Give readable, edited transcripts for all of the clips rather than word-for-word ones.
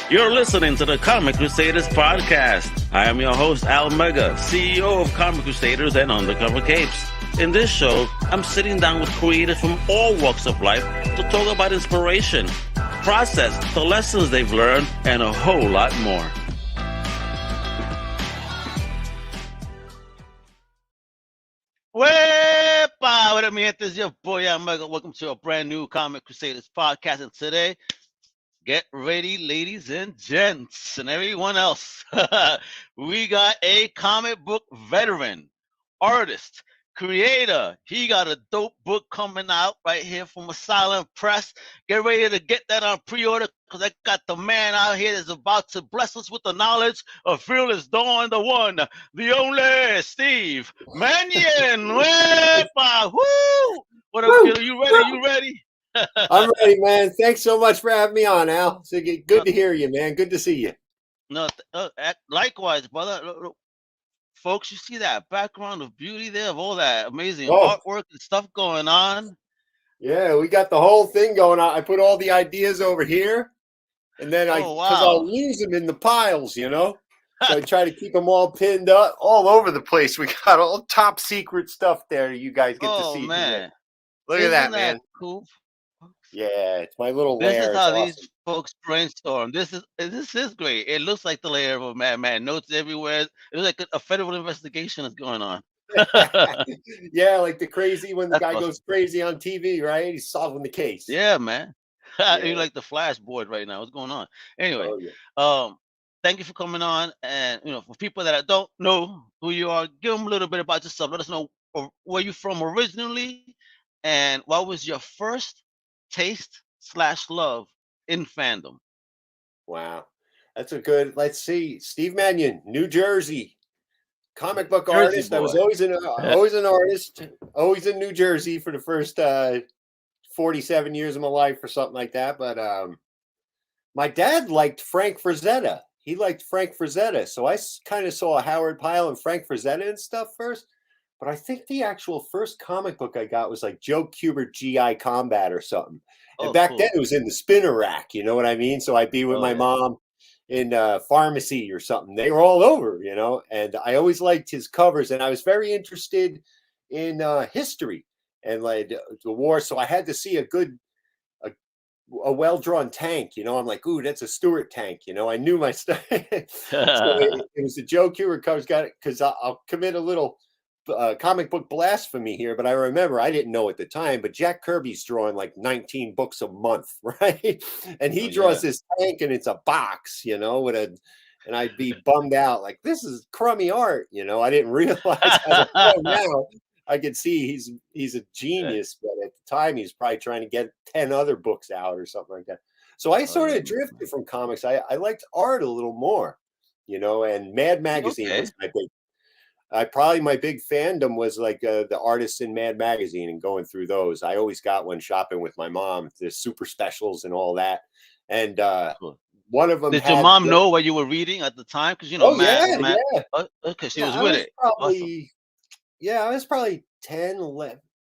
You're listening to the Comic Crusaders Podcast. I am your host, Al Mega, CEO of Comic Crusaders and Undercover Capes. In this show, I'm sitting down with creators from all walks of life to talk about inspiration, process, the lessons they've learned, and a whole lot more. Wepa! What up, mi gente? It's your boy, Al Mega. Welcome to a brand new Comic Crusaders Podcast. And today, get ready, ladies and gents, and everyone else. We got a comic book veteran, artist, creator. He got a dope book coming out right here from Asylum Press. Get ready to get that on pre-order because I got the man out here that's about to bless us with the knowledge of Fearless Dawn, the one, the only Steve Mannion. Wepa! Woo! What up, kiddo? You ready? You ready? I'm ready, man. Thanks so much for having me on, Al. So good to hear you, man. Good to see you. No, likewise, brother. Look, folks, you see that background of beauty there, of all that amazing artwork and stuff going on. Yeah, we got the whole thing going on. I put all the ideas over here, and then I'll lose them in the piles, you know. So I try to keep them all pinned up all over the place. We got all top secret stuff there. You guys get to see. Oh man, look at that, man. Cool. Yeah, it's my little lair. This is how these folks brainstorm. This is great. It looks like the lair of a madman. Notes everywhere. It looks like a federal investigation is going on. Yeah, like the crazy when the guy goes crazy on TV, right? He's solving the case. Yeah, man. You're like the flash board right now. What's going on? Anyway, thank you for coming on. And for people that don't know who you are, give them a little bit about yourself. Let us know where you're from originally, and what was your first taste/love in fandom. Wow, that's a good. Let's see, Steve Mannion, New Jersey, comic book artist. I was always an artist, always in New Jersey for the first 47 years of my life or something like that. But my dad liked Frank Frazetta. He liked Frank Frazetta, so I kind of saw Howard Pyle and Frank Frazetta and stuff first. But I think the actual first comic book I got was like Joe Kubert GI Combat or something. And back then it was in the spinner rack, you know what I mean? So I'd be with my mom in pharmacy or something. They were all over, and I always liked his covers. And I was very interested in history and like the war. So I had to see a well-drawn tank, I'm like, ooh, that's a Stuart tank. I knew my stuff. So it was the Joe Kubert covers, got it, because I'll commit a little comic book blasphemy here, but I remember, I didn't know at the time, but Jack Kirby's drawing like 19 books a month, right? And he draws this tank and it's a box, and I'd be bummed out like, this is crummy art, I didn't realize now I could see he's a genius, but at the time he's probably trying to get 10 other books out or something like that. So I sort of drifted from comics. I liked art a little more, and Mad Magazine was my big. My big fandom was like the artists in Mad Magazine and going through those. I always got one shopping with my mom, the super specials and all that. And one of them. Did your mom know what you were reading at the time? Because Mad. Okay, she was with it. I was probably 10,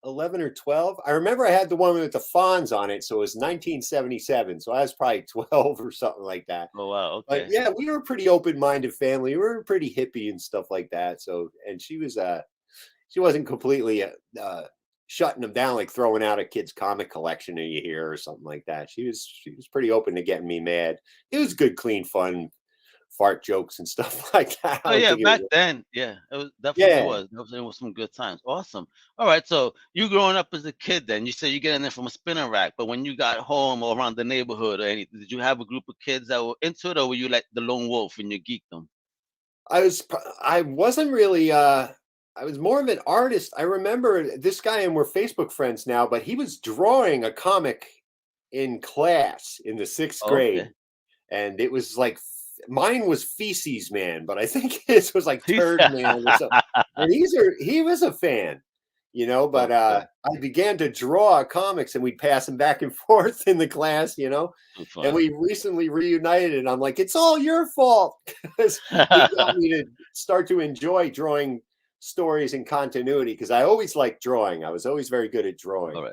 11 or 12. I remember I had the one with the fawns on it, so it was 1977. So I was probably 12 or something like that. Oh wow, okay. But yeah, we were a pretty open-minded family. We were pretty hippie and stuff like that. So, and she wasn't completely shutting them down, like throwing out a kid's comic collection in your ear or something like that. She was pretty open to getting me mad. It was good, clean fun. Fart jokes and stuff like that. Oh yeah, back then, it was definitely It was some good times. Awesome. All right, so you growing up as a kid, then you said you get in there from a spinner rack, but when you got home or around the neighborhood or anything, did you have a group of kids that were into it, or were you like the lone wolf and you geekdom? I wasn't really. I was more of an artist. I remember this guy, and we're Facebook friends now, but he was drawing a comic in class in the 6th grade, and it was like. Mine was Feces Man, but I think his was like Turd Man or something. And he was a fan, but I began to draw comics and we'd pass them back and forth in the class, and we recently reunited and I'm like, it's all your fault because he got me to start to enjoy drawing stories and continuity because I always liked drawing. I was always very good at drawing. All right.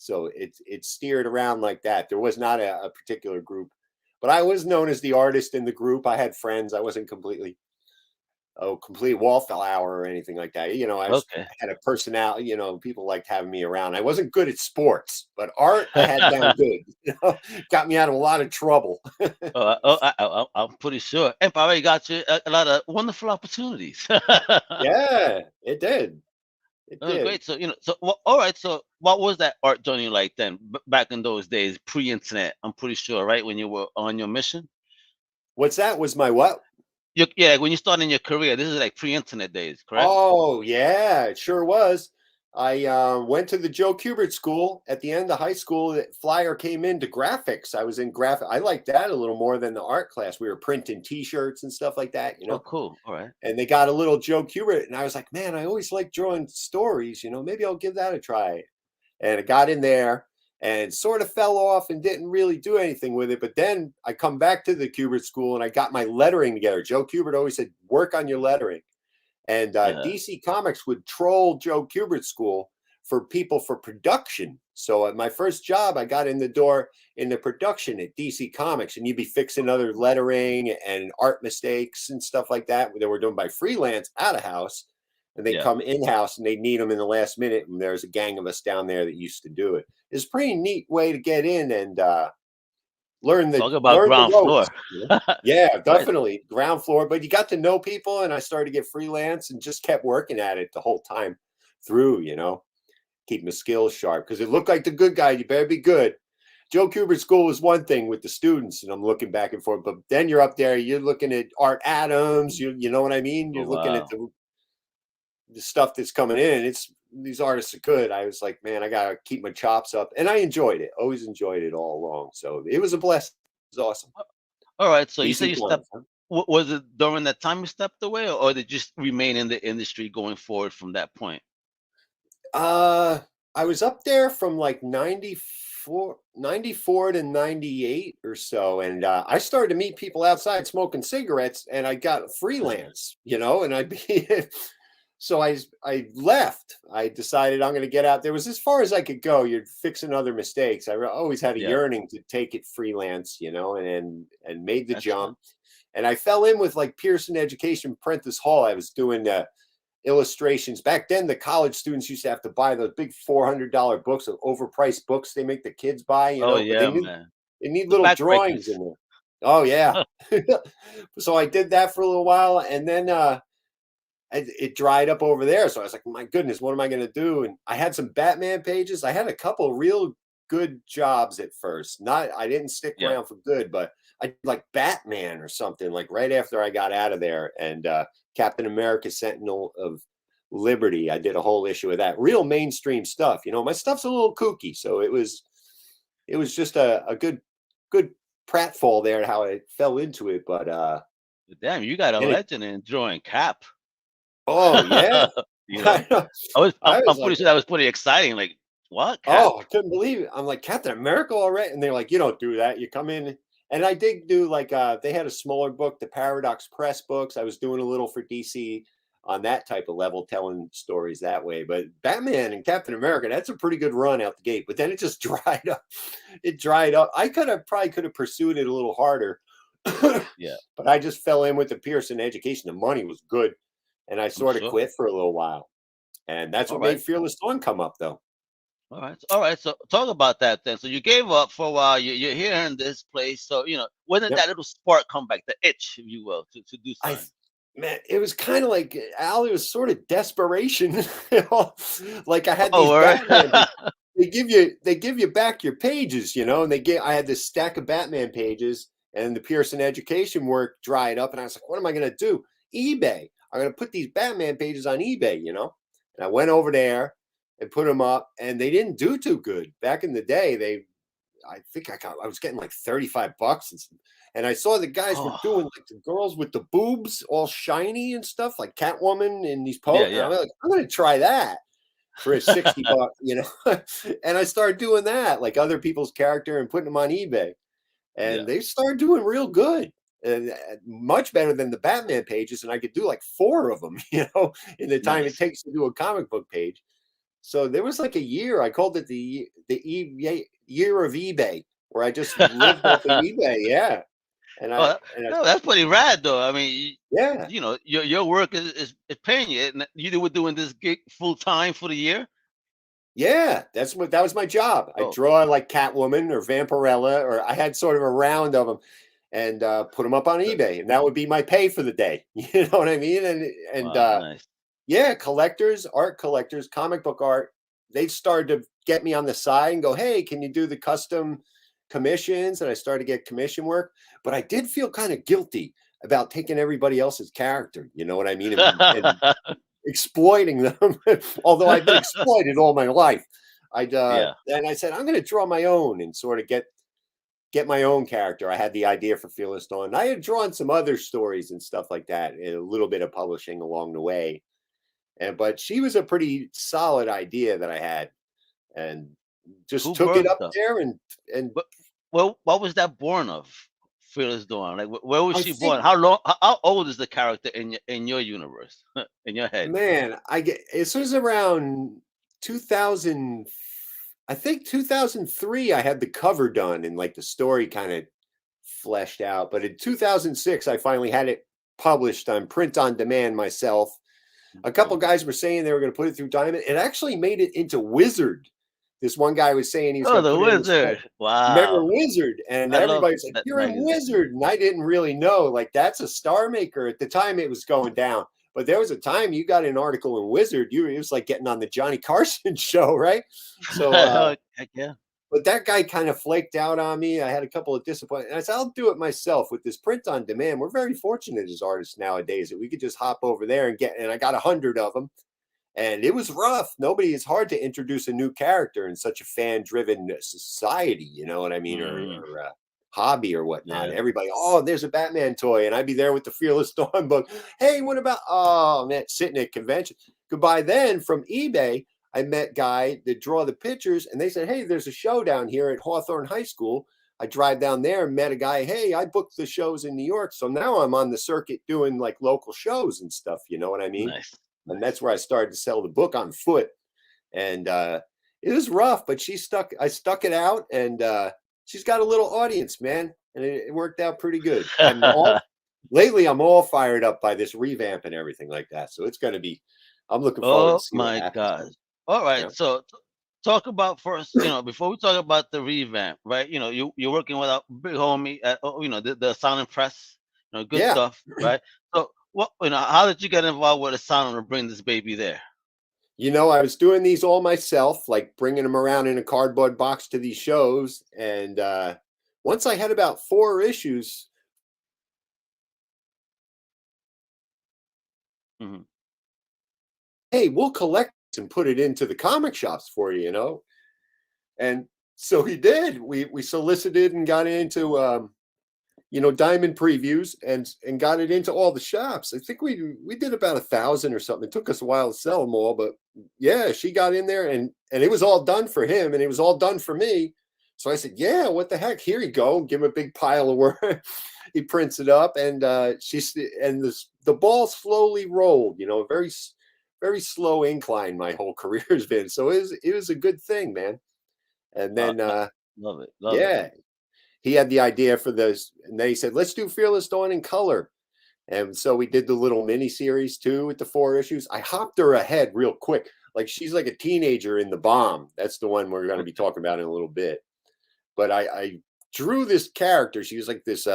So it's steered around like that. There was not a particular group, but I was known as the artist in the group. I had friends. I wasn't complete wallflower or anything like that. I Okay. had a personality. People liked having me around. I wasn't good at sports, but art I had down good. Got me out of a lot of trouble. I'm pretty sure. And probably got you a lot of wonderful opportunities. Yeah, it did. It Oh, did. great. So, all right. So, what was that art journey like then, back in those days, pre-internet? I'm pretty sure, right? When you were on your mission? What's that? Was my what? Yeah, when you started your career, this is like pre-internet days, correct? Oh, yeah, it sure was. I went to the Joe Kubert School at the end of high school. That flyer came into graphics. I was in graphic. I liked that a little more than the art class. We were printing T-shirts and stuff like that, Oh, cool. All right. And they got a little Joe Kubert, and I was like, man, I always like drawing stories. Maybe I'll give that a try. And I got in there and sort of fell off and didn't really do anything with it. But then I come back to the Kubert School and I got my lettering together. Joe Kubert always said, work on your lettering. And DC Comics would troll Joe Kubert's school for people for production. So at my first job, I got in the door in the production at DC Comics, and you'd be fixing other lettering and art mistakes and stuff like that that were done by freelance out of house. And they come in house and they need them in the last minute. And there's a gang of us down there that used to do it. It's a pretty neat way to get in and Talk about ground floor. Yeah, definitely ground floor. But you got to know people, and I started to get freelance and just kept working at it the whole time through. Keeping the skills sharp because it looked like the good guy. You better be good. Joe Kubert's school was one thing with the students, and I'm looking back and forth. But then you're up there, you're looking at Art Adams. You know what I mean? You're looking at the stuff that's coming in. These artists are good. I was like, man, I gotta keep my chops up, and I enjoyed it. Always enjoyed it all along. So it was a blessing. It was awesome. All right. So you said you stepped. Was it during that time you stepped away, or did you just remain in the industry going forward from that point? I was up there from like 94 to 98 or so. And I started to meet people outside smoking cigarettes, and I got freelance, and I'd be, so I left. I decided I'm going to get out there. It was as far as I could go. You're fixing other mistakes. I always had a yearning to take it freelance, and made the jump. And I fell in with like Pearson Education, Prentice Hall. I was doing illustrations. Back then, the college students used to have to buy those big $400 books, of overpriced books they make the kids buy. Man. They need little drawings in there. Oh yeah. So I did that for a little while, and then it dried up over there. So I was like, my goodness, what am I going to do? And I had some Batman pages. I had a couple real good jobs at first. I didn't stick around for good, but I did like Batman or something like right after I got out of there, and Captain America, Sentinel of Liberty. I did a whole issue of that. Real mainstream stuff. My stuff's a little kooky, so it was just a good pratfall there how I fell into it. But damn, you got a legend in drawing Cap. Oh yeah. I'm pretty sure that was pretty exciting. Like, what? Cap? Oh, I couldn't believe it. I'm like, Captain America already? And they're like, you don't do that. You come in. And I did do like they had a smaller book, the Paradox Press books. I was doing a little for DC on that type of level, telling stories that way. But Batman and Captain America, that's a pretty good run out the gate. But then it just dried up. It dried up. I probably could have pursued it a little harder. Yeah. But I just fell in with the Pearson Education. The money was good. And I sort of quit for a little while. And that's what made Fearless Dawn come up, though. All right. So talk about that then. So you gave up for a while. You're here in this place. So wasn't that little spark come back, the itch, if you will, to do something? Man, it was kind of like Al. It was sort of desperation. Like I had these Batman. They give you back your pages, and I had this stack of Batman pages, and the Pearson Education work dried up, and I was like, what am I going to do? eBay. I'm going to put these Batman pages on eBay, And I went over there and put them up, and they didn't do too good. Back in the day, I think I was getting like $35, and I saw the guys were doing like the girls with the boobs all shiny and stuff, like Catwoman in these poses. Yeah. I'm like, I'm going to try that for $60, And I started doing that, like other people's character, and putting them on eBay, and they started doing real good. And much better than the Batman pages, and I could do like 4 of them, in the time it takes to do a comic book page. So there was like a year. I called it the year of eBay, where I just lived off of eBay. Yeah, and I Oh, and I no, that's pretty rad, though. I mean, yeah. your work is paying you. And you were doing this gig full time for the year. Yeah, that was my job. I Oh, draw like Catwoman or Vampirella, or I had sort of a round of them, and put them up on good. eBay, and that would be my pay for the day. You know what I mean? And Wow, nice. yeah, collectors, art collectors, comic book art, they started to get me on the side and go, "Hey, can you do the custom commissions?" And I started to get commission work, but I did feel kind of guilty about taking everybody else's character. You know what I mean? And exploiting them. Although I've been exploited all my life. Yeah. And I said, I'm going to draw my own and sort of get my own character. I had the idea for Fearless Dawn. I had drawn some other stories and stuff like that, and a little bit of publishing along the way. But she was a pretty solid idea that I had, and just Who took it birthed up them? there and But well, what was that born of? Fearless Dawn. Like, where was I she born? think, How long? How old is the character in your universe, in your head? man, this was around 2000. I think 2003. I had the cover done and like the story kind of fleshed out. But in 2006, I finally had it published on print on demand myself. A couple Oh, guys were saying they were going to put it through Diamond. It actually made it into Wizard. This one guy was saying he was oh, going to the put it in the wizard! Remember Wow, Wizard? And I love everybody's like, that "You're in magazine. Wizard," and I didn't really know. Like that's a star maker. At the time, it was going down. But there was a time you got an article in Wizard. It was like getting on the Johnny Carson show, right? So Heck yeah. but that guy kind of flaked out on me. I had a couple of disappointments. I said, I'll do it myself with this print on demand. We're very fortunate as artists nowadays that we could just hop over there and I got 100 of them. And it was rough. It's hard to introduce a new character in such a fan driven society, you know what I mean? Mm, Or hobby or whatnot. yeah. Everybody, oh, there's a Batman toy. And I'd be there with the Fearless Dawn book. Hey, what about, oh man, sitting at convention. Goodbye. Then from eBay, I met guy that draw the pictures and they said, hey, there's a show down here at Hawthorne High School. I drive down there and met a guy. Hey, I booked the shows in New York. So now I'm on the circuit doing like local shows and stuff. You know what I mean? Nice, And nice. that's where I started to sell the book on foot. And it was rough, but I stuck it out and she's got a little audience, man. And it worked out pretty good. Lately I'm all fired up by this revamp and everything like that. So I'm looking forward to Oh see what my happens. God! All Yeah. right, so talk about first. Before we talk about the revamp, right? You're working with a big homie at the Asylum Press. Good Yeah. stuff, right? So how did you get involved with Asylum to bring this baby there? I was doing these all myself, like bringing them around in a cardboard box to these shows. And once I had about 4 issues, Hmm. hey, we'll collect and put it into the comic shops for you. And so he did. We solicited and got into Diamond previews and got it into all the shops. I think we did about 1,000 or something. It took us a while to sell them all, but yeah, she got in there and it was all done for him and it was all done for me. So I said, yeah, what the heck? Here you go. Give him a big pile of work. He prints it up and the ball slowly rolled, very, very slow incline. My whole career has been. So it was a good thing, man. And then, No, love it, love it. yeah, he had the idea for this, and then he said, "Let's do Fearless Dawn in color." And so we did the little mini series too with the 4 issues. I hopped her ahead real quick, like she's like a teenager in The Bomb. That's the one we're going to be talking about in a little bit. But I drew this character. She was like this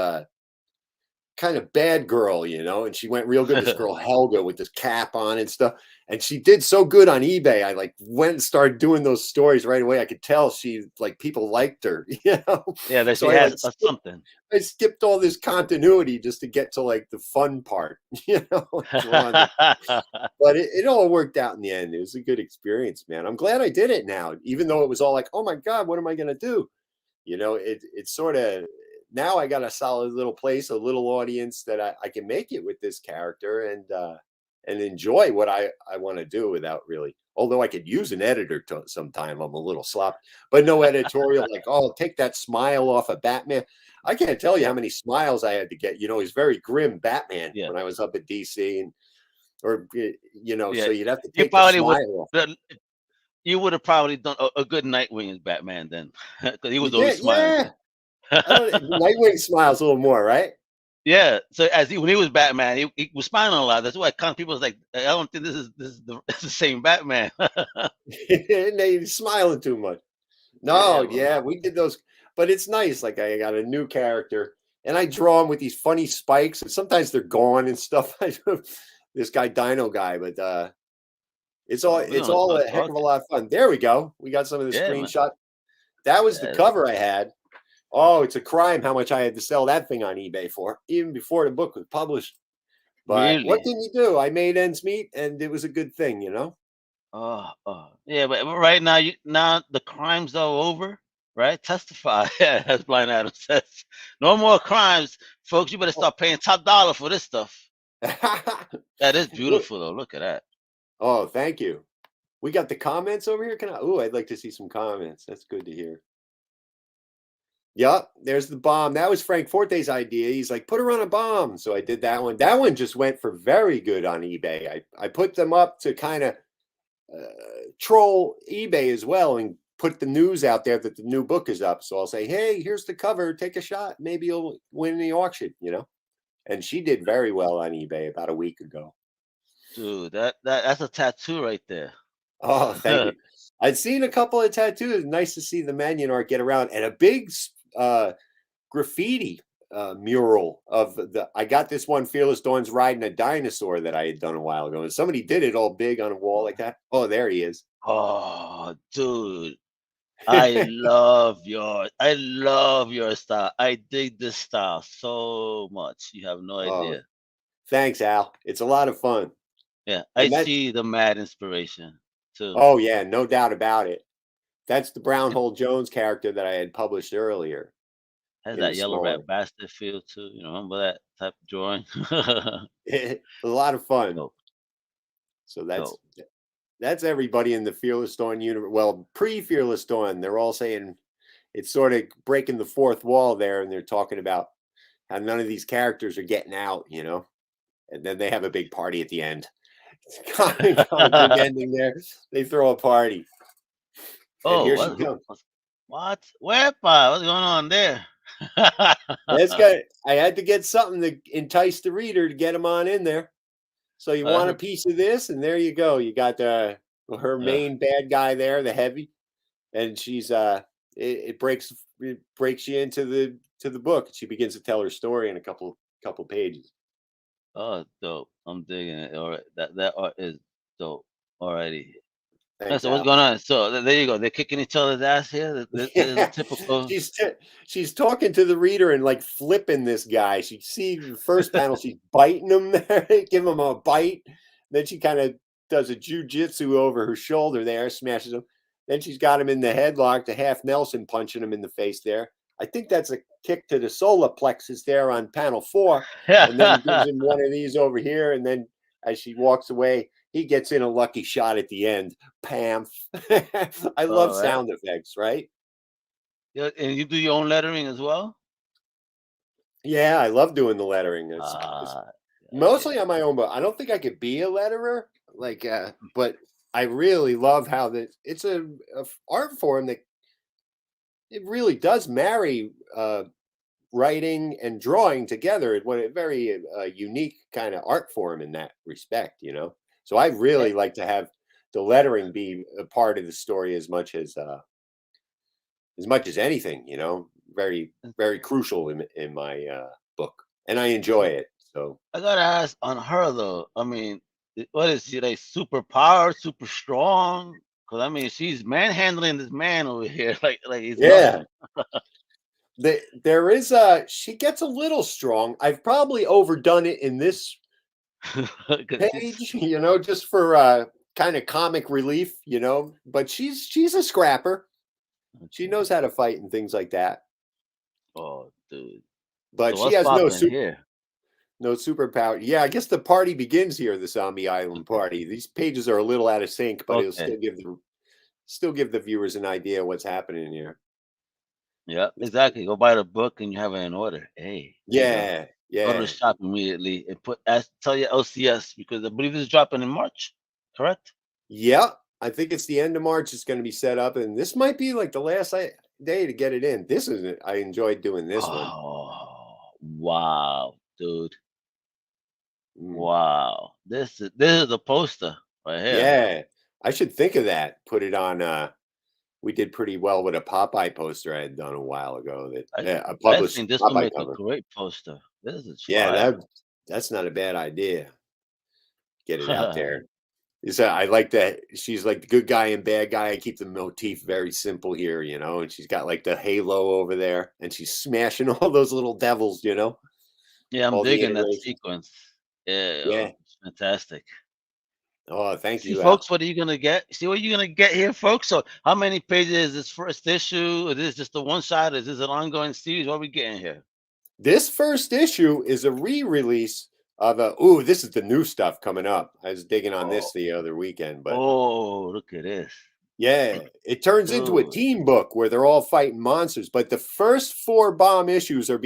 kind of bad girl, and she went real good. This girl Helga with this cap on and stuff, and she did so good on eBay. I like went and started doing those stories right away. I could tell people liked her, Yeah, that she So has something. I skipped all this continuity just to get to like the fun part, drawing but it all worked out in the end. It was a good experience, man. I'm glad I did it now, even though it was all like, oh my God, what am I going to do? It's sort of, now I got a solid little place, a little audience that I can make it with this character and enjoy what I want to do without really, although I could use an editor sometime. I'm a little sloppy, but no editorial like, oh, take that smile off of Batman. I can't tell you how many smiles I had to get. He's very grim Batman Yeah, when I was up at DC yeah. so you'd have to You take the probably would. smile off. you would have probably done a good Nightwing as Batman then, because he You was always did, smiling. yeah. Nightwing smiles a little more, right? Yeah. So when he was Batman, he was smiling a lot. That's why kind of people was like, I don't think this is it's the same Batman. He's smiling too much. No, Yeah, yeah, we did those, but it's nice. Like I got a new character, and I draw them with these funny spikes, and sometimes they're gone and stuff. This guy Dino guy, but it's we're gonna all start a heck of a talking. lot of fun. There we go. We got some of the Yeah, man. screenshot. That was the Yeah, cover I had. Oh, it's a crime how much I had to sell that thing on eBay for, even before the book was published. But what really. can you do? I made ends meet, and it was a good thing, you know. Yeah, but right now, now the crimes are over, right? Testify, as Blind Adam says. No more crimes, folks. You better start paying top dollar for this stuff. That is Look, beautiful, though. Look at that. oh, thank you. We got the comments over here. Can I? Oh, I'd like to see some comments. That's good to hear. Yep, there's the bomb. That was Frank Forte's idea. He's like, put her on a bomb. So I did that one. That one just went for very good on eBay. I put them up to kind of troll eBay as well and put the news out there that the new book is up. So I'll say, hey, here's the cover. Take a shot. Maybe you'll win the auction, you know? And she did very well on eBay about a week ago. Dude, that's a tattoo right there. Oh, thank you. I'd seen a couple of tattoos. Nice to see the Mannion art get around, and a big graffiti mural of I got this one, Fearless Dawn's riding a dinosaur that I had done a while ago, and somebody did it all big on a wall like that. Oh, there he is. Oh, dude. I love your style. I dig this style so much. You have no idea. Thanks, Al. It's a lot of fun. Yeah, I see the mad inspiration too. Oh yeah, no doubt about it. That's the Brown Hole Jones character that I had published earlier. Has that yellow rat bastard feel too. You know, remember that type of drawing? A lot of fun. Dope. So that's everybody in the Fearless Dawn universe. Well, pre-Fearless Dawn, they're all saying it's sort of breaking the fourth wall there, and they're talking about how none of these characters are getting out, you know. And then they have a big party at the end. Comic ending there. They throw a party. Oh, here she comes. What? What's going on there? That's good. I had to get something to entice the reader to get them on in there. So you want a piece of this, and there you go. You got her main bad guy there, the heavy, and she's it breaks you into the book. She begins to tell her story in a couple pages. Oh, dope! I'm digging it. All right, that art is dope already. Thanks, so what's going on? So there you go. They're kicking each other's ass here. The typical. She's talking to the reader and like flipping this guy. She see the first panel. She's biting him there, give him a bite. Then she kind of does a jujitsu over her shoulder there, smashes him. Then she's got him in the headlock, the half Nelson punching him in the face there. I think that's a kick to the solar plexus there on panel 4. And then he gives him one of these over here. And then as she walks away, he gets in a lucky shot at the end. Pam. I love sound effects, right? Yeah, and you do your own lettering as well? Yeah, I love doing the lettering. It's mostly on my own, but I don't think I could be a letterer. Like, but I really love how it's a art form that it really does marry writing and drawing together. It was a very unique kind of art form in that respect, you know. So I really like to have the lettering be a part of the story as much as anything, you know. Very, very crucial in my book, and I enjoy it. So I gotta ask on her though. I mean, what is she like? Super power, super strong? Because I mean, she's manhandling this man over here, like he's yeah. There is she gets a little strong. I've probably overdone it in this page, you know, just for kind of comic relief, you know. But she's a scrapper. She knows how to fight and things like that. Oh, dude! But so she has no superpower. Yeah, I guess the party begins here. The Zombie Island party. These pages are a little out of sync, but it'll still give the viewers an idea of what's happening here. Yeah, exactly. Go buy the book and you have it in order. Hey. Yeah. Go to the shop immediately and tell your LCS because I believe this is dropping in March. Correct? Yeah. I think it's the end of March. It's going to be set up, and this might be like the last day to get it in. This is it. I enjoyed doing this one. Oh, wow, dude. Mm. Wow. This is the poster right here. Yeah, I should think of that. Put it on. We did pretty well with a Popeye poster I had done a while ago. That a I published think this will Popeye make cover. a great poster. This is Yeah, fire. that's not a bad idea. Get it out there. I like that she's like the good guy and bad guy. I keep the motif very simple here, and she's got like the halo over there, and she's smashing all those little devils, Yeah, I'm all the digging that iterations. sequence. Yeah, Yeah. it's fantastic. Oh, thank See, you, Al. folks, what are you gonna get? See what you're gonna get here, folks. So, how many pages is this first issue? Is this just a one shot? Is this an ongoing series? What are we getting here? This first issue is a re-release of this is the new stuff coming up. I was digging on this the other weekend, but look at this. yeah, it turns into a Dude. team book where they're all fighting monsters. But the first 4 bomb issues are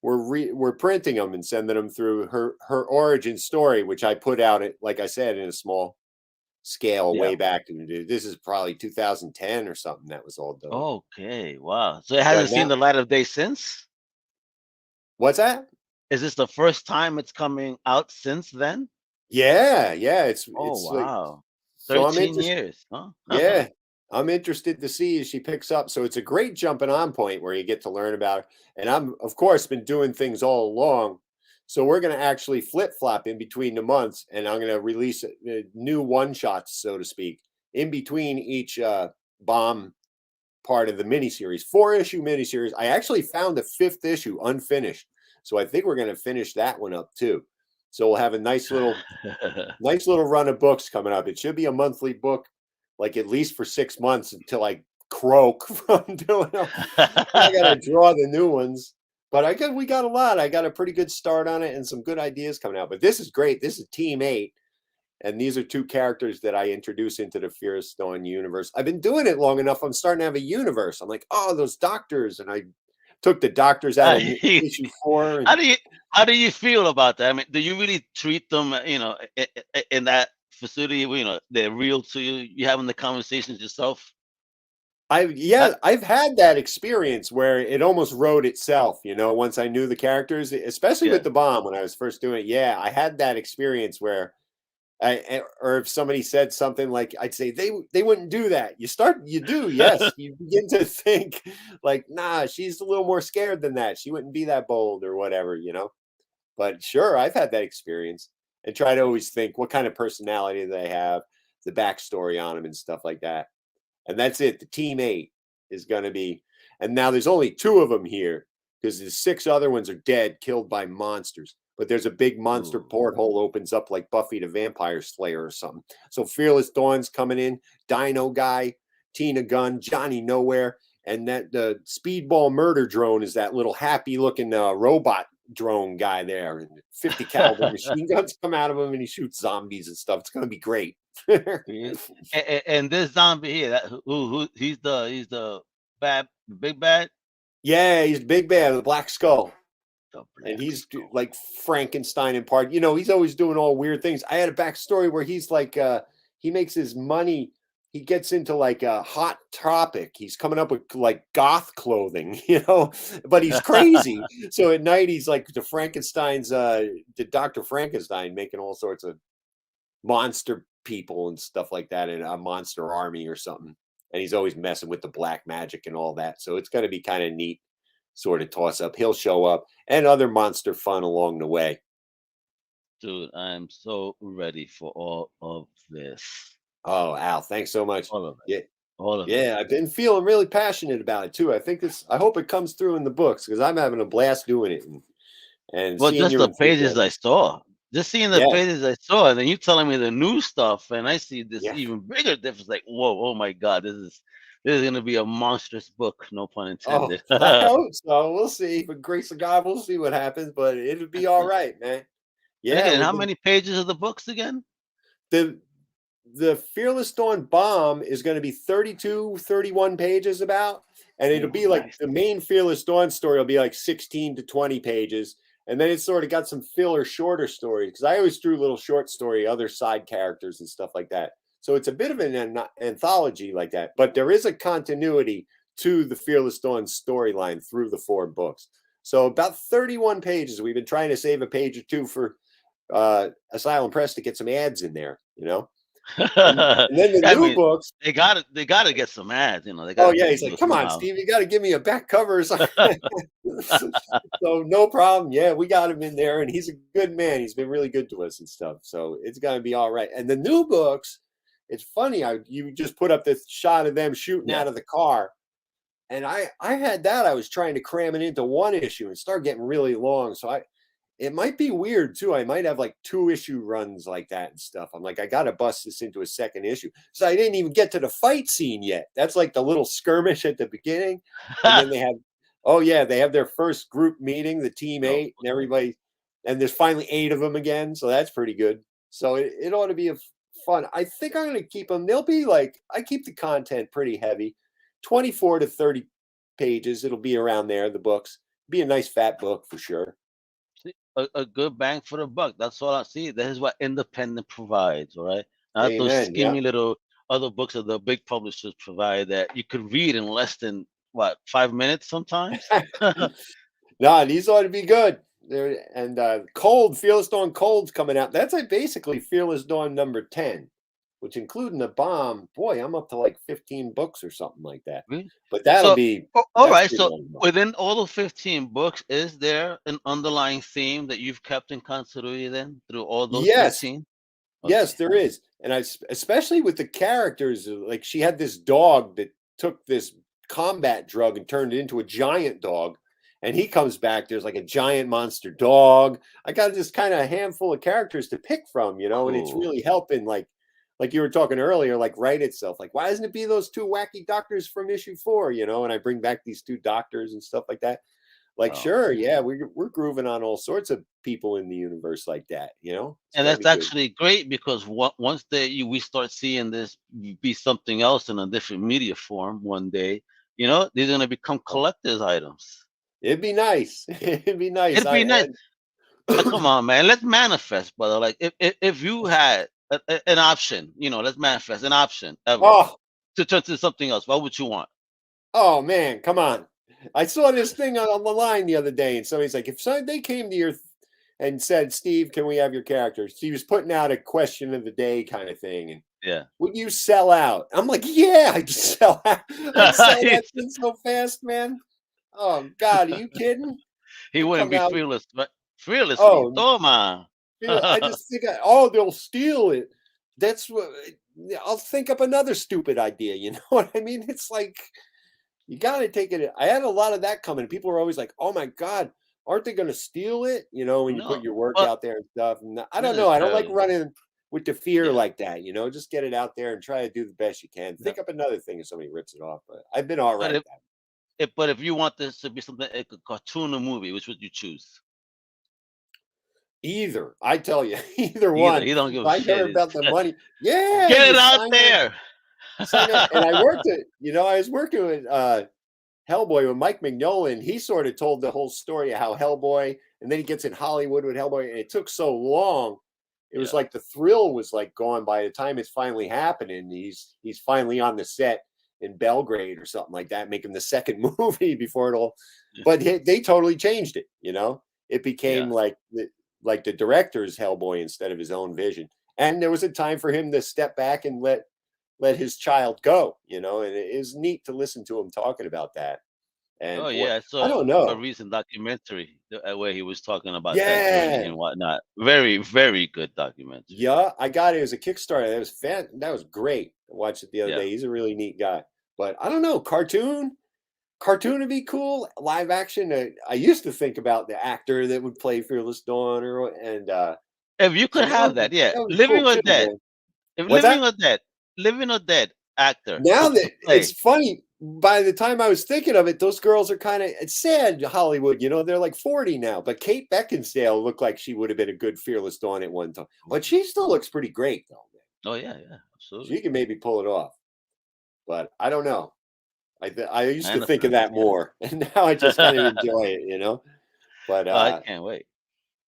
we're printing them and sending them through her origin story, which I put out like I said, in a small scale way back. This is probably 2010 or something. That was all done. Okay, wow. So it hasn't seen the light of day since? What's that? Is this the first time it's coming out since then? Yeah. It's wow. Like, 13 years, huh? Yeah. I'm interested to see as she picks up. So it's a great jumping on point where you get to learn about it. And I'm, of course, been doing things all along. So we're going to actually flip-flop in between the months, and I'm going to release new one-shots, so to speak, in between each bomb part of the miniseries. 4-issue miniseries. I actually found a 5th issue unfinished. So I think we're going to finish that one up too. So we'll have a nice little run of books coming up. It should be a monthly book, like at least for 6 months until I croak from doing them. I got to draw the new ones. But we got a lot. I got a pretty good start on it and some good ideas coming out. But this is great. This is Team 8. And these are 2 characters that I introduce into the Fearless Dawn universe. I've been doing it long enough. I'm starting to have a universe. I'm like, oh, those doctors. And I took the doctors out of issue 4. How do you feel about that? I mean, do you really treat them, in that facility, they're real to you? You having the conversations yourself? I've had that experience where it almost wrote itself, once I knew the characters, especially with the bomb when I was first doing it. Yeah, I had that experience where or if somebody said something like, I'd say they wouldn't do that. You do. Yes. You begin to think like, nah, she's a little more scared than that. She wouldn't be that bold or whatever, but sure. I've had that experience and try to always think what kind of personality they have, the backstory on them and stuff like that. And that's it. The Team 8 is going to be, and now there's only 2 of them here because the 6 other ones are dead, killed by monsters. But there's a big monster porthole opens up like Buffy the Vampire Slayer or something. So Fearless Dawn's coming in, Dino Guy, Tina Gunn, Johnny Nowhere, and that the Speedball Murder Drone is that little happy-looking robot drone guy there. And 50 caliber machine guns come out of him, and he shoots zombies and stuff. It's going to be great. and this zombie here, he's the big bad. Yeah, he's big bad, the Black Skull. And he's like Frankenstein in part. He's always doing all weird things. I had a backstory where he's like, he makes his money. He gets into like a hot topic. He's coming up with like goth clothing, but he's crazy. So at night, he's like the Dr. Frankenstein, making all sorts of monster people and stuff like that in a monster army or something. And he's always messing with the black magic and all that. So it's going to be kind of neat sort of toss up. He'll show up and other monster fun along the way. Dude, I'm so ready for all of this. Oh, Al, thanks so much. All of it. Yeah. All of it. I've been feeling really passionate about it too. I hope it comes through in the books because I'm having a blast doing it. And well, just the pages I saw. Just seeing the pages I saw, and then you telling me the new stuff, and I see this even bigger difference. Like, whoa, oh my God, this is gonna be a monstrous book, no pun intended. Oh, I hope so. We'll see. For grace of God, we'll see what happens, but it'll be all right, man. Yeah. And again, how many pages are the books again? The Fearless Dawn Bomb is going to be 32, 31 pages about, and it'll be like the main Fearless Dawn story will be like 16 to 20 pages. And then it's sort of got some filler shorter stories because I always drew little short story, other side characters and stuff like that. So it's a bit of an anthology like that, but there is a continuity to the Fearless Dawn storyline through the 4 books. So about 31 pages. We've been trying to save a page or two for Asylum Press to get some ads in there, and then the new books. They gotta get some ads, They Oh yeah, he's like, come on, Steve, you got to give me a back cover or something. So no problem. Yeah, we got him in there, and he's a good man. He's been really good to us and stuff. So it's gonna be all right. And the new books, it's funny. You just put up this shot of them shooting out of the car, and I had that. I was trying to cram it into 1 issue and start getting really long. So it might be weird too. I might have like 2 issue runs like that and stuff. I'm like, I got to bust this into a 2nd issue. So I didn't even get to the fight scene yet. That's like the little skirmish at the beginning. And then they have their first group meeting, the team 8 and everybody. And there's finally 8 of them again. So that's pretty good. So it ought to be fun. I think I'm going to keep them. They'll be like, I keep the content pretty heavy, 24 to 30 pages. It'll be around there. The books be a nice fat book for sure. A good bang for the buck. That's all I see. That is what independent provides, all right? Not those skinny little other books that the big publishers provide that you could read in less than 5 minutes sometimes. No, these ought to be good. And Fearless Dawn Cold's coming out. That's basically Fearless Dawn number 10, which including the bomb. Boy, I'm up to like 15 books or something like that. Really? But that'll be all right. So within all the 15 books, is there an underlying theme that you've kept in continuity then through all those 15? Okay. Yes, there is. And especially with the characters, like she had this dog that took this combat drug and turned it into a giant dog. And he comes back, there's like a giant monster dog. I got this kind of handful of characters to pick from, and it's really helping like you were talking earlier, like write itself. Like, why doesn't it be those 2 wacky doctors from issue 4, and I bring back these 2 doctors and stuff like that. Like, sure, yeah, we're grooving on all sorts of people in the universe like that, And that's actually great because once we start seeing this be something else in a different media form one day, they're going to become collector's items. It'd be nice. It'd be nice. Come on, man. Let's manifest, brother. Like if you had an option, let's manifest an option ever to turn to something else. What would you want? Oh man, come on. I saw this thing on the line the other day, and somebody's like, if they came to your and said, Steve, can we have your character? He was putting out a question of the day kind of thing. And would you sell out? I'm like, yeah, I'd sell out. I'd sell that thing so fast, man. Oh God, are you kidding? He wouldn't be fearless, but fearless. I just think, they'll steal it. That's what I'll think up another stupid idea. You know what I mean? It's like you got to take it. I had a lot of that coming. People were always like, "Oh my God, aren't they going to steal it?" When you put your work out there and stuff. And I don't know. I don't like running with the fear like that. Just get it out there and try to do the best you can. Think up another thing if somebody rips it off. But I've been all right at that. But if you want this to be something like a cartoon or movie, which would you choose? Either. I tell you, either one. You don't give a shit. I care about the money. Yeah. Get it out there. And I worked it. I was working with Hellboy with Mike Mignola, and he sort of told the whole story of how Hellboy, and then he gets in Hollywood with Hellboy, and it took so long. It was like the thrill was like gone by the time it's finally happening. He's finally on the set in Belgrade or something like that, making the 2nd movie before it all. But they totally changed it. It became like the director's Hellboy instead of his own vision. And there was a time for him to step back and let his child go. And it is neat to listen to him talking about that. And I don't know a recent documentary where he was talking about that and whatnot. Very, very good documentary. Yeah, I got it as a Kickstarter. That was great. I watched it the other day. He's a really neat guy. But I don't know, cartoon would be cool. Live action. I used to think about the actor that would play Fearless Dawn, if you could have that, living or dead. If living or dead actor. Now that it's funny. By the time I was thinking of it, those girls are it's sad, Hollywood, they're like 40 now. But Kate Beckinsale looked like she would have been a good Fearless Dawn at one time. But she still looks pretty great, though. Oh, yeah, absolutely. She can maybe pull it off. But I don't know. I used to think of that more. And now I just kind of enjoy it, But I can't wait.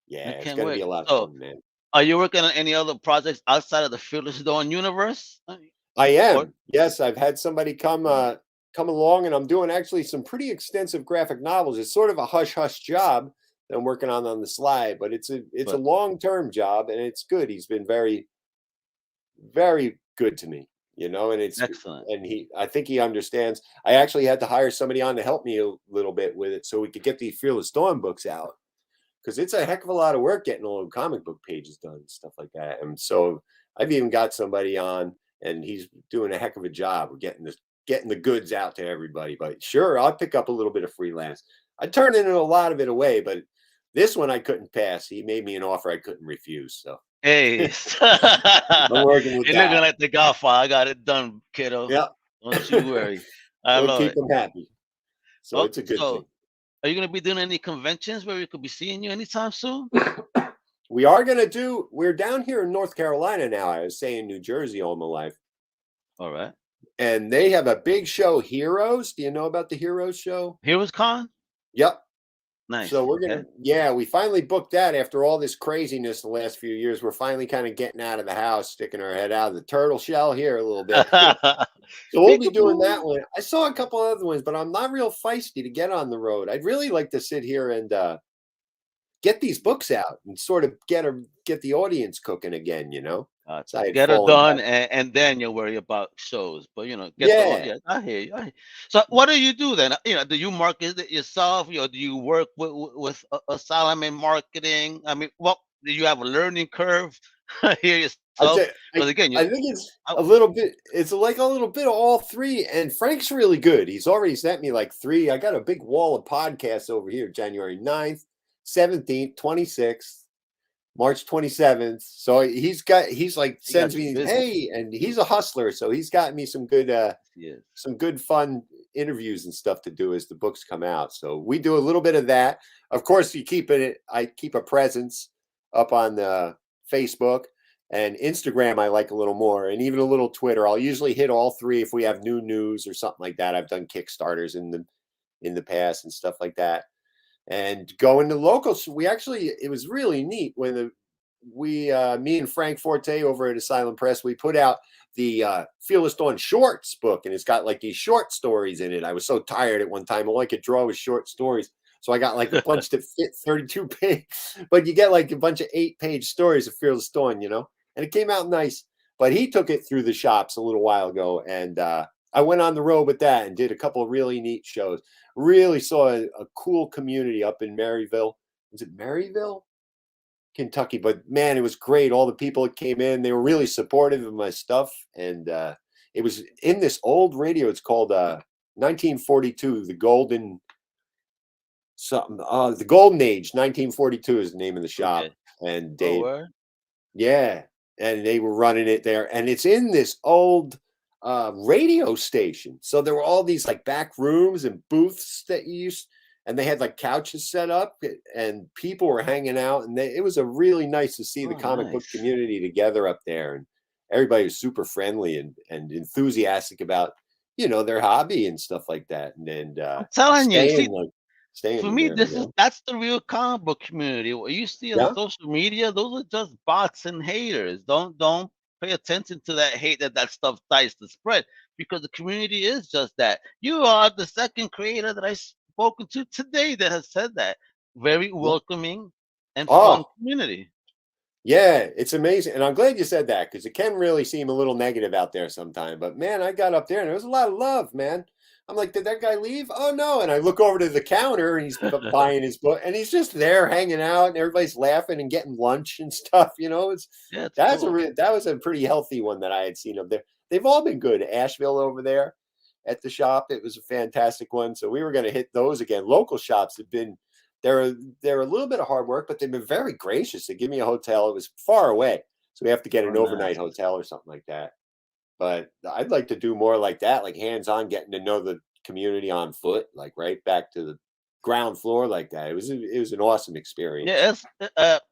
Yeah, it's going to be a lot of fun, man. Are you working on any other projects outside of the Fearless Dawn universe? I Or am. Yes, I've had somebody come along, and I'm doing actually some pretty extensive graphic novels. It's sort of a hush hush job that I'm working on the slide, but it's a but long-term job, and it's good. He's been very good to me, and excellent. I think he understands. I actually had to hire somebody on to help me a little bit with it so we could get these Fearless Dawn books out, because it's a heck of a lot of work getting all the comic book pages done and stuff like that. And so I've even got somebody on, and he's doing a heck of a job of getting the goods out to everybody. But sure, I'll pick up a little bit of freelance. I turned into a lot of it away, but this one I couldn't pass. He made me an offer I couldn't refuse. So Hey, I'm working with you're looking that. like the Godfather. I got it done, kiddo. Yeah. Don't you worry. I We'll love keep it. them happy. So Oh, it's a good thing. so are you gonna be doing any conventions where we could be seeing you anytime soon? We're down here in North Carolina now. I was saying New Jersey all my life. All right. And they have a big show, Heroes. Do you know about the Heroes show? Heroes Con? Yep. Nice. So Okay. we finally booked that after all this craziness the last few years. We're finally kind of getting out of the house, sticking our head out of the turtle shell here a little bit. So we'll be doing that one. I saw a couple other ones, but I'm not real feisty to get on the road. I'd really like to sit here and get these books out and sort of get the audience cooking again, So I had Get it fallen done, back. and then you'll worry about shows. But get the Yeah. audience. I hear you. So, what do you do then? Do you market it yourself? Do you work with Asylum in marketing? I mean, what do you have a learning curve here I'd yourself? say Because again, I think it's I, a little bit. It's like a little bit of all three. And Frank's really good. He's already sent me like three. I got a big wall of podcasts over here. January 9th, 17th, 26th, March 27th. So he's like he got sends you me, busy. hey, and he's a hustler. So he's got me some Yes. good fun interviews and stuff to do as the books come out. So we do a little bit of that. Of course, I keep a presence up on the Facebook and Instagram. I like a little more, and even a little Twitter. I'll usually hit all three if we have new news or something like that. I've done Kickstarters in the past and stuff like that. And going to locals, it was really neat when me and Frank Forte over at Asylum Press, we put out the Fearless Dawn Shorts book, and it's got like these short stories in it. I was so tired at one time, all I could draw was short stories. So I got like a bunch that fit 32 page, but you get like a bunch of 8-page stories of Fearless Dawn, and it came out nice. But he took it through the shops a little while ago, and I went on the road with that and did a couple of really neat shows. Really saw a cool community up in Maryville. Is it Maryville? Kentucky, but man, it was great. All the people that came in, they were really supportive of my stuff, and it was in this old radio. It's called 1942, the Golden the Golden Age. 1942 is the name of the shop, Okay. and Oh, word. yeah, and they were running it there, and it's in this old radio station. So there were all these like back rooms and booths that you used. And they had like couches set up, and people were hanging out, and it was a really nice to see the Oh, comic book nice. community together up there, and everybody was super friendly and enthusiastic about their hobby and stuff like that, and I'm telling you. See, staying for in me, there. that's the real comic book community. What you see on Yeah, social media, those are just bots and haters. Don't pay attention to that hate that stuff tries to spread, because the community is just that. You are the second creator that I've spoken to today that has said that. Very yeah. welcoming and fun Oh, community. yeah, it's amazing, and I'm glad you said that because it can really seem a little negative out there sometimes. But man, I got up there and there was a lot of love, man. I'm like, did that guy leave? Oh no! And I look over to the counter and he's buying his book, and he's just there hanging out, and everybody's laughing and getting lunch and stuff. Yeah, it's cool. That was a pretty healthy one that I had seen up there. They've all been good. Asheville over there at the shop, it was a fantastic one. So we were going to hit those again. Local shops have been they're a little bit of hard work, but they've been very gracious. They give me a hotel. It was far away, so we have to get Oh, an overnight nice. hotel or something like that. But I'd like to do more like that, like hands-on, getting to know the community on foot, like right back to the ground floor like that. It was an awesome experience.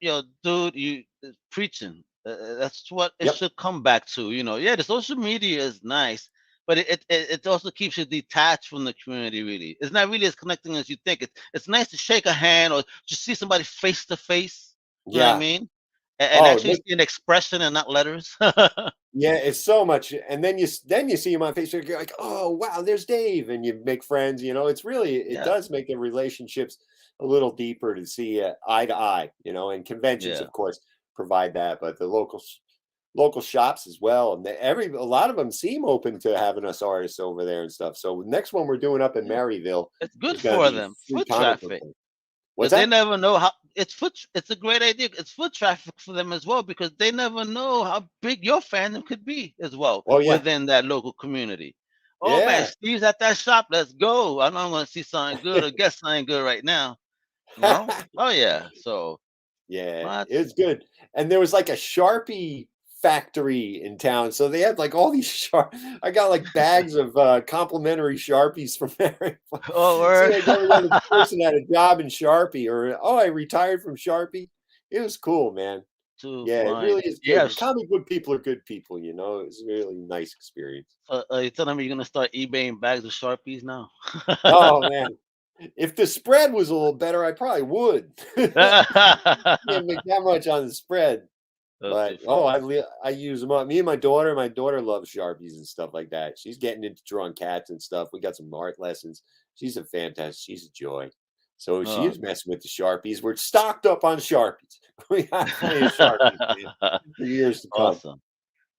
Yeah, dude, you preaching. That's what it Yep. should come back to. Yeah, the social media is nice, but it also keeps you detached from the community. Really, it's not really as connecting as you think. It's nice to shake a hand or just see somebody face to face. You know what I Yeah. mean? and actually see an expression and not letters. Yeah, it's so much. And then you see him on Facebook. You're like, oh wow, there's Dave, and you make friends. It really does make the relationships a little deeper to see eye to eye. And conventions, of course, provide that, but the local shops as well, and a lot of them seem open to having us artists over there and stuff. So next one we're doing up in Maryville, it's good for them. Foot traffic. What's that? They never know how it's a great idea. It's foot traffic for them as well, because they never know how big your fandom could be as well within that local community. Oh man, Steve's at that shop. Let's go. I know I'm gonna see something good or get something good right now. Oh yeah. So it's good. And there was like a Sharpie factory in town, so they had like all these I got like bags of complimentary Sharpies from there. The person had a job in Sharpie, or I retired from Sharpie. It was cool, man. It really is good. Yes. Comic book people are good people, it's a really nice experience. You telling me you're gonna start eBaying bags of Sharpies now? Oh man, if the spread was a little better, I probably would. Didn't make that much on the spread. But I use them up. Me and my daughter loves Sharpies and stuff like that. She's getting into drawing cats and stuff. We got some art lessons. She's a joy. So she is messing with the Sharpies. We're stocked up on Sharpies. We got plenty of Sharpies for years to come. Awesome.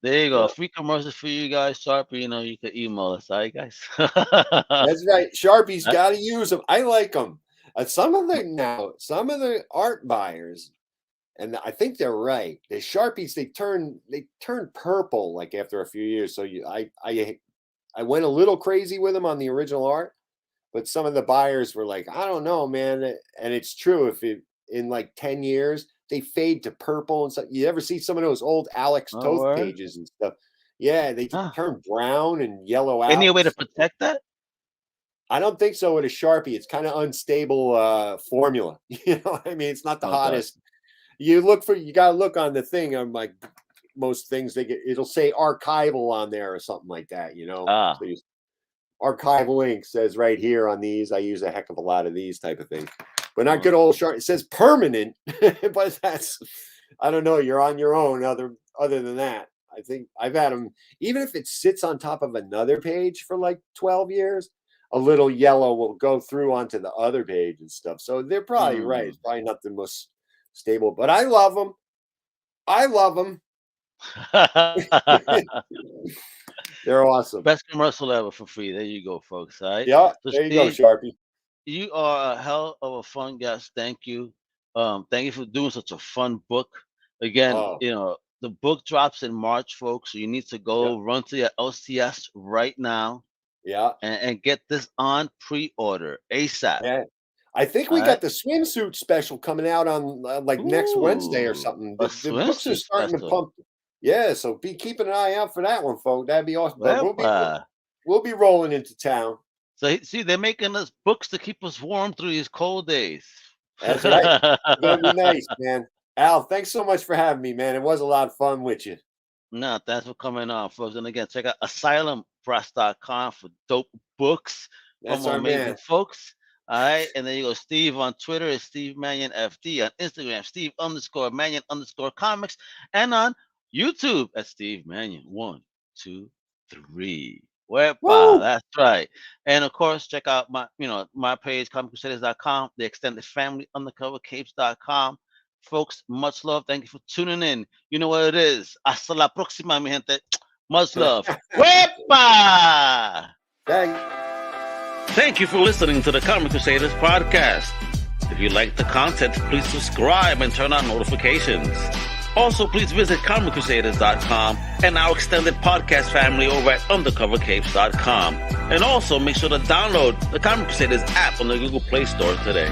There you go. Free commercials for you guys. Sharpie, you can email us. All right, guys. That's right. Sharpies, gotta use them. I like them. Some of the art buyers, and I think they're right. The Sharpies, they turn purple like after a few years. So I went a little crazy with them on the original art, but some of the buyers were like, I don't know, man. And it's true. If in like 10 years they fade to purple and stuff. You ever see some of those old Alex Toth pages and stuff? Yeah, they turn brown and yellow out. Any way to protect that? I don't think so with a Sharpie. It's kind of unstable formula. I mean, it's not the hottest. You gotta look on the thing. I'm like, most things it'll say archival on there or something like that, So archival ink says right here on these. I use a heck of a lot of these type of things, but not good old Sharpie. It says permanent, but I don't know. You're on your own. Other than that, I think I've had them. Even if it sits on top of another page for like 12 years, a little yellow will go through onto the other page and stuff. So they're probably right. It's probably not the most stable, but I love them. They're awesome. Best commercial ever for free. There you go, folks. All right. Yeah. So there you go, Sharpie. You are a hell of a fun guest. Thank you. Thank you for doing such a fun book. Again, the book drops in March, folks. So you need to go run to your LCS right now. Yeah. And get this on pre-order ASAP. Yeah. I think we got the swimsuit special coming out on next Wednesday or something. The books are starting to pump. Yeah, so be keeping an eye out for that one, folks. That'd be awesome. We'll be rolling into town. So see, they're making us books to keep us warm through these cold days. That's right. It's gonna be nice, man. Al, thanks so much for having me, man. It was a lot of fun with you. No, thanks for coming on, folks. And again, check out asylumpress.com for dope books from amazing folks. All right, and then you go Steve on Twitter is Steve Mannion FD, on Instagram Steve_Mannion_comics, and on YouTube at Steve Mannion 1, 2, 3. That's right. And of course, check out my page, comiccrusaders.com, the extended family, undercovercapes.com. Folks, much love. Thank you for tuning in. You know what it is. Hasta la próxima, mi gente. Much love. Wepa! Thank you for listening to the Comic Crusaders Podcast. If you like the content, please subscribe and turn on notifications. Also, please visit comiccrusaders.com and our extended podcast family over at undercovercapes.com. And also, make sure to download the Comic Crusaders app on the Google Play Store today.